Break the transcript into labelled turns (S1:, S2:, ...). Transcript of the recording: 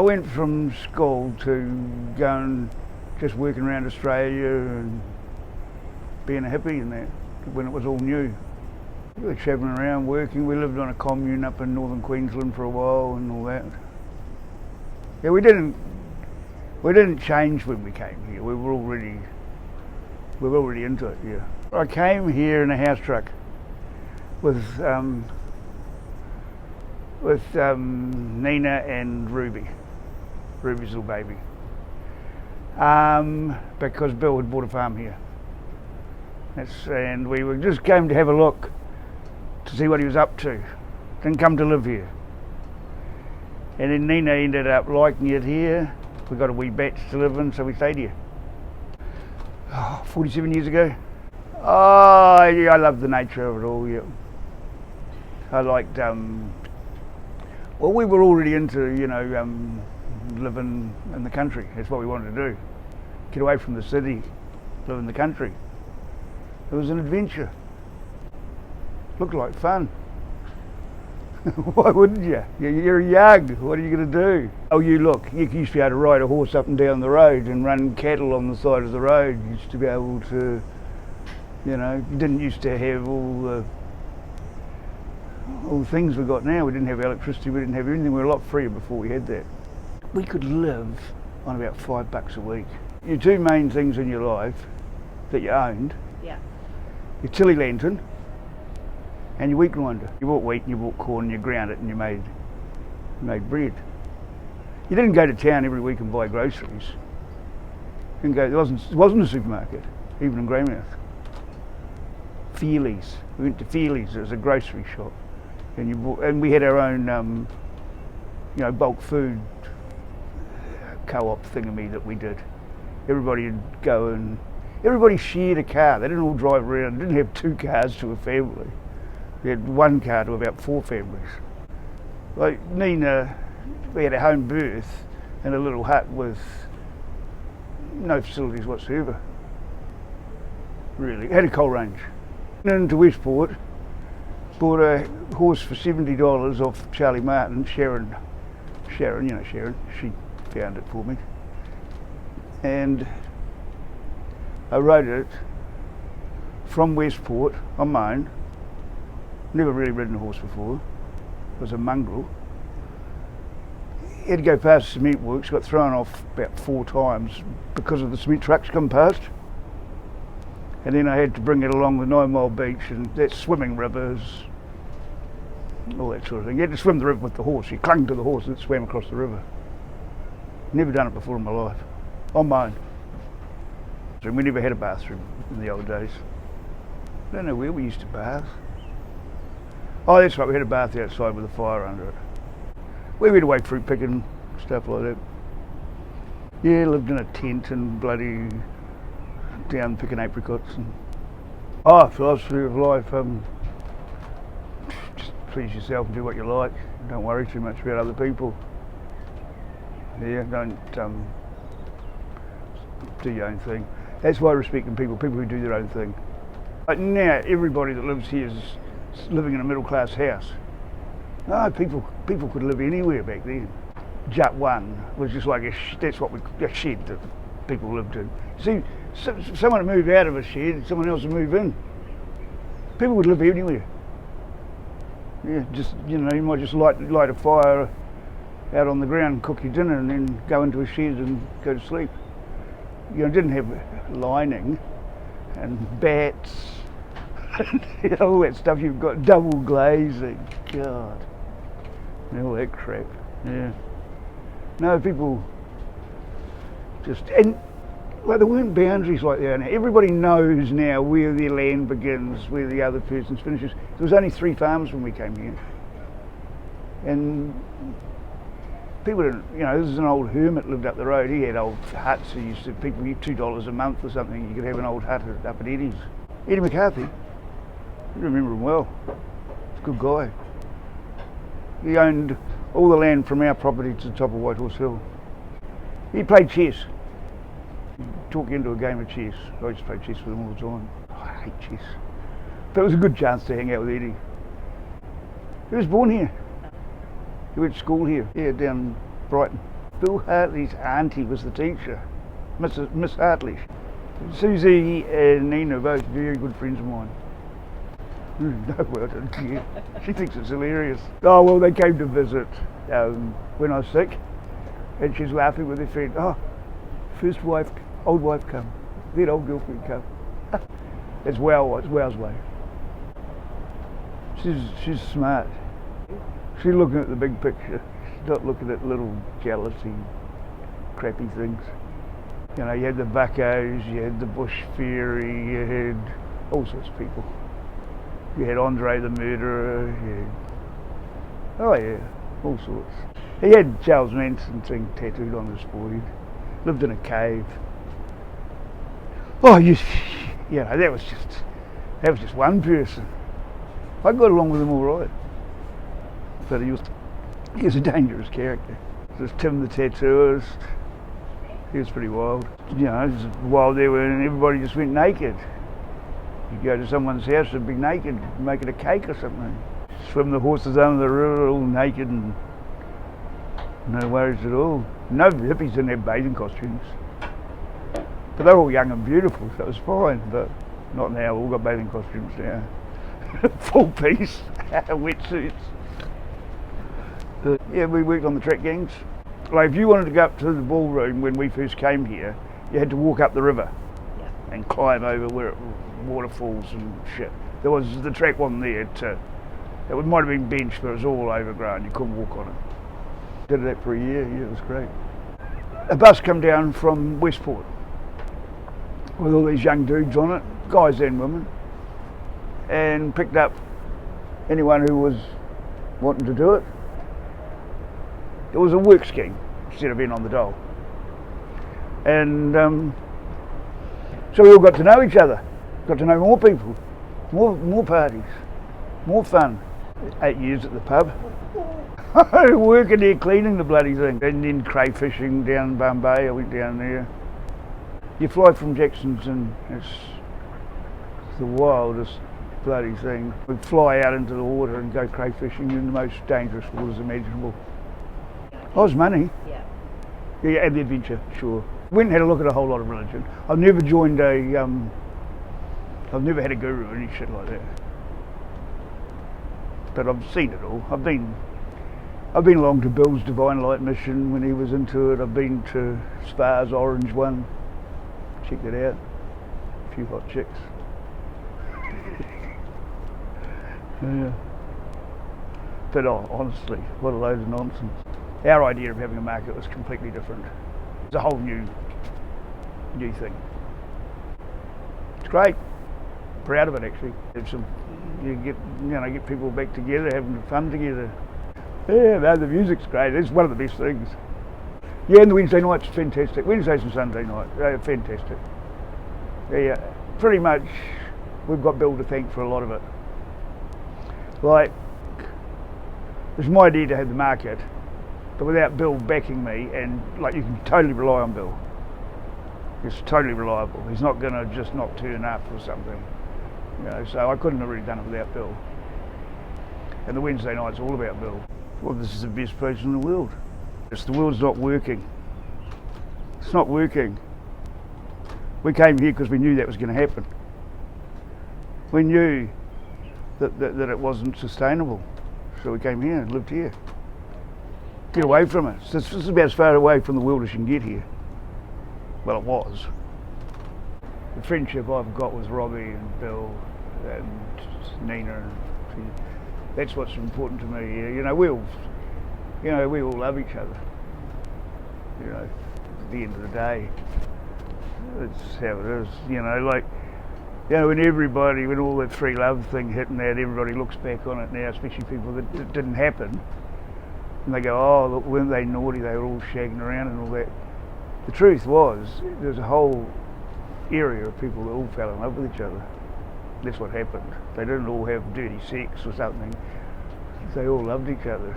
S1: I went from school to going just working around Australia and being a hippie and that when it was all new. We were travelling around working. We lived on a commune up in northern Queensland for a while and all that. Yeah, we didn't change when we came here. We were already into it. Yeah, I came here in a house truck with Nina and Ruby's little baby, because Bill had bought a farm here. And we just came to have a look to see what he was up to. Didn't come to live here. And then Nina ended up liking it here. We got a wee batch to live in, so we stayed here. 47 years ago. Oh, yeah, I love the nature of it all, yeah. I liked, well, we were already into, living in the country. That's what we wanted to do. Get away from the city, live in the country. It was an adventure. Looked like fun. Why wouldn't you? You're young. What are you going to do? Oh, you used to be able to ride a horse up and down the road and run cattle on the side of the road. You used to be able to, you didn't used to have all the things we got now. We didn't have electricity, we didn't have anything. We were a lot freer before we had that. We could live on about $5 a week. Your two main things in your life that you owned, your tilly lantern and your wheat grinder. You bought wheat and you bought corn and you ground it and you made bread. You didn't go to town every week and buy groceries. You didn't go, there wasn't a supermarket, even in Greymouth. Feely's. We went to Feely's. It was a grocery shop, and we had our own, bulk food co-op thingamy that we did. Everybody would go and everybody shared a car. They didn't all drive around. They didn't have two cars to a family. We had one car to about 4 families. Like Nina, we had a home birth in a little hut with no facilities whatsoever. Really, had a coal range. Went into Westport, bought a horse for $70 off Charlie Martin. Sharon, she found it for me. And I rode it from Westport on my own. Never really ridden a horse before. It was a mongrel. Had to go past the cement works, got thrown off about 4 times because of the cement trucks come past. And then I had to bring it along the 9 Mile Beach, and that's swimming rivers, all that sort of thing. You had to swim the river with the horse. You clung to the horse and it swam across the river. Never done it before in my life, on my own. And we never had a bathroom in the old days. I don't know where we used to bath. Oh, that's right, we had a bath outside with a fire under it. We went away fruit picking, stuff like that. Yeah, lived in a tent and bloody down picking apricots. Philosophy of life, just please yourself and do what you like. Don't worry too much about other people. Yeah, don't do your own thing. That's why I respect people who do their own thing. But now everybody that lives here is living in a middle class house. No, people could live anywhere back then. Jut 1 was just like a shed that people lived in. See, someone would move out of a shed, someone else would move in. People would live anywhere. Yeah, just you might just light a fire out on the ground, cook your dinner, and then go into a shed and go to sleep. Didn't have lining and bats. All that stuff. You've got double glazing, God, and all that crap. Yeah. No, people just there weren't boundaries like there now. Everybody knows now where their land begins, where the other person's finishes. There was only 3 farms when we came here, and people didn't. This is an old hermit lived up the road. He had old huts. People get $2 a month or something. You could have an old hut up at Eddie's. Eddie McCarthy. I remember him well. He's a good guy. He owned all the land from our property to the top of White Horse Hill. He played chess. He'd talk you into a game of chess. I used to play chess with him all the time. I hate chess. But it was a good chance to hang out with Eddie. He was born here. He went to school here, down Brighton. Bill Hartley's auntie was the teacher, Miss Hartley. Susie and Nina are both very good friends of mine. No, well, yeah. She thinks it's hilarious. Oh, well, they came to visit when I was sick, and she's laughing with her friend. Oh, first wife, old wife come, then old girlfriend come. It's Wow's way. She's smart. She's looking at the big picture. She's not looking at little jealousy, crappy things. You know, you had the Buccos, you had the Bush Fairy, you had all sorts of people. You had Andre the Murderer, oh yeah, all sorts. He had Charles Manson thing tattooed on his forehead. Lived in a cave. Oh, you know, that was just one person. I got along with him all right, but he was a dangerous character. There's Tim the Tattooist. He was pretty wild. You know, it was wild there when everybody just went naked. You'd go to someone's house and be naked, making a cake or something. Swim the horses under the river all naked and no worries at all. No hippies in their bathing costumes. But they're all young and beautiful, so it was fine, but not now. We've all got bathing costumes now. Full piece, wetsuits. Yeah, we worked on the track gangs. Like if you wanted to go up to the ballroom when we first came here, you had to walk up the river and climb over where waterfalls and shit. There was the track wasn't there it might have been benched, but it was all overgrown. You couldn't walk on it. Did that for a year. Yeah, it was great. A bus come down from Westport with all these young dudes on it, guys and women, and picked up anyone who was wanting to do it. It was a work scheme instead of being on the dole. And so we all got to know each other, got to know more people, more parties, more fun. 8 years at the pub. Working there cleaning the bloody thing. And then crayfishing down Bombay, I went down there. You fly from Jackson's and it's the wildest bloody thing. We fly out into the water and go crayfishing in the most dangerous waters imaginable. Oh, it's money. Yeah, and the adventure, sure. Went and had a look at a whole lot of religion. I've never joined I've never had a guru or any shit like that. But I've seen it all. I've been along to Bill's Divine Light mission when he was into it. I've been to Spar's Orange one. Checked it out. A few hot chicks. Yeah. But honestly, what a load of nonsense. Our idea of having a market was completely different. It's a whole new thing. It's great. Proud of it actually. You get people back together, having fun together. Yeah, no, the music's great. It's one of the best things. Yeah, and the Wednesday night's fantastic. Wednesdays and Sunday night, they're fantastic. Yeah, pretty much we've got Bill to thank for a lot of it. Like, it's my idea to have the market, but without Bill backing me, and like you can totally rely on Bill. He's totally reliable. He's not going to just not turn up or something. You know, so I couldn't have really done it without Bill. And the Wednesday night's all about Bill. Well, this is the best place in the world. The world's not working. It's not working. We came here because we knew that was going to happen. We knew that it wasn't sustainable. So we came here and lived here. Get away from it. This is about as far away from the world as you can get here. Well, it was. The friendship I've got with Robbie and Bill and Nina, and that's what's important to me. You know, we all love each other. You know, at the end of the day, that's how it is. You know, like, you know, when all that free love thing hit and that, everybody looks back on it now, especially people that it didn't happen, and they go, oh, look, weren't they naughty? They were all shagging around and all that. The truth was, there's a whole area of people that all fell in love with each other. That's what happened. They didn't all have dirty sex or something. They all loved each other.